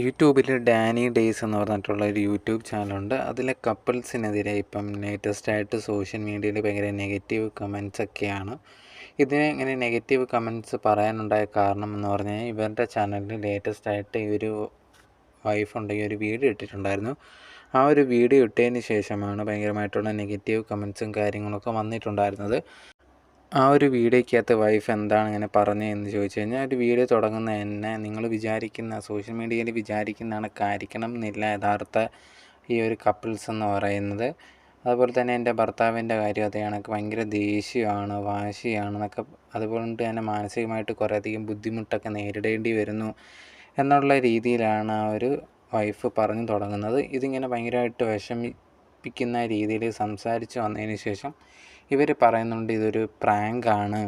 യൂട്യൂബിൽ Dani days എന്ന് പറഞ്ഞിട്ടുള്ള ഒരു യൂട്യൂബ് ചാനലുണ്ട്. അതിലെ കപ്പിൾസിനെതിരെ ഇപ്പം ലേറ്റസ്റ്റായിട്ട് സോഷ്യൽ മീഡിയയിൽ ഭയങ്കര നെഗറ്റീവ് കമൻസ് ഒക്കെയാണ്. ഇതിനെ ഇങ്ങനെ നെഗറ്റീവ് കമൻസ് പറയാനുണ്ടായ കാരണം എന്ന് പറഞ്ഞാൽ ഇവരുടെ ചാനലിൽ ലേറ്റസ്റ്റായിട്ട് ഈ ഒരു വൈഫുണ്ടെങ്കിൽ ഒരു വീഡിയോ ഇട്ടിട്ടുണ്ടായിരുന്നു. ആ ഒരു വീഡിയോ ഇട്ടതിന് ശേഷമാണ് ഭയങ്കരമായിട്ടുള്ള നെഗറ്റീവ് കമൻസും കാര്യങ്ങളൊക്കെ വന്നിട്ടുണ്ടായിരുന്നത്. ആ ഒരു വീഡിയോയ്ക്കകത്ത് വൈഫ് എന്താണ് ഇങ്ങനെ പറഞ്ഞതെന്ന് ചോദിച്ചു കഴിഞ്ഞാൽ, ഒരു വീഡിയോ തുടങ്ങുന്ന തന്നെ നിങ്ങൾ വിചാരിക്കുന്ന സോഷ്യൽ മീഡിയയിൽ വിചാരിക്കുന്ന കണക്കായിരിക്കണം എന്നില്ല യഥാർത്ഥ ഈ ഒരു കപ്പിൾസ് എന്ന് പറയുന്നത്. അതുപോലെ തന്നെ എൻ്റെ ഭർത്താവിൻ്റെ കാര്യം അതേ കണക്ക് ഭയങ്കര ദേഷ്യമാണ്, വാശിയാണെന്നൊക്കെ, അതുകൊണ്ട് തന്നെ മാനസികമായിട്ട് കുറേയധികം ബുദ്ധിമുട്ടൊക്കെ നേരിടേണ്ടി വരുന്നു എന്നുള്ള രീതിയിലാണ് ആ ഒരു വൈഫ് പറഞ്ഞു തുടങ്ങുന്നത്. ഇതിങ്ങനെ ഭയങ്കരമായിട്ട് വിഷമിപ്പിക്കുന്ന രീതിയിൽ സംസാരിച്ച് വന്നതിന് ശേഷം ഇവർ പറയുന്നുണ്ട് ഇതൊരു പ്രാങ്കാണ്,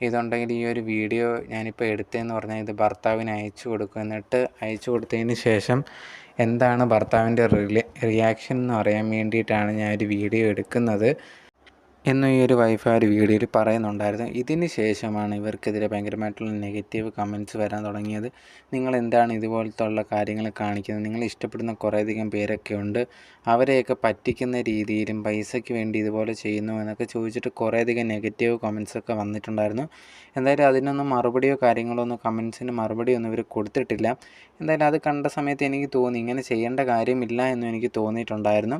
ഇതുണ്ടെങ്കിൽ ഈ ഒരു വീഡിയോ ഞാനിപ്പോൾ എടുത്തതെന്ന് പറഞ്ഞാൽ ഇത് ഭർത്താവിന് അയച്ചു കൊടുക്കും, എന്നിട്ട് അയച്ചു കൊടുത്തതിന് ശേഷം എന്താണ് ഭർത്താവിൻ്റെ റിയാക്ഷൻ എന്ന് അറിയാൻ വേണ്ടിയിട്ടാണ് ഞാൻ ഒരു വീഡിയോ എടുക്കുന്നത് എന്നും ഈ ഒരു വൈഫ് ആ ഒരു വീഡിയോയിൽ പറയുന്നുണ്ടായിരുന്നു. ഇതിന് ശേഷമാണ് ഇവർക്കെതിരെ ഭയങ്കരമായിട്ടുള്ള നെഗറ്റീവ് കമൻറ്റ്സ് വരാൻ തുടങ്ങിയത്. നിങ്ങൾ എന്താണ് ഇതുപോലത്തുള്ള കാര്യങ്ങൾ കാണിക്കുന്നത്, നിങ്ങൾ ഇഷ്ടപ്പെടുന്ന കുറേയധികം പേരൊക്കെ ഉണ്ട്, അവരെയൊക്കെ പറ്റിക്കുന്ന രീതിയിലും പൈസയ്ക്ക് വേണ്ടി ഇതുപോലെ ചെയ്യുന്നു എന്നൊക്കെ ചോദിച്ചിട്ട് കുറേയധികം നെഗറ്റീവ് കമൻറ്റ്സൊക്കെ വന്നിട്ടുണ്ടായിരുന്നു. എന്തായാലും അതിനൊന്നും മറുപടിയോ കാര്യങ്ങളോ ഒന്നും, കമൻറ്റ്സിന് മറുപടിയൊന്നും ഇവർ കൊടുത്തിട്ടില്ല. എന്തായാലും അത് കണ്ട സമയത്ത് എനിക്ക് തോന്നി ഇങ്ങനെ ചെയ്യേണ്ട കാര്യമില്ല എന്നും എനിക്ക് തോന്നിയിട്ടുണ്ടായിരുന്നു.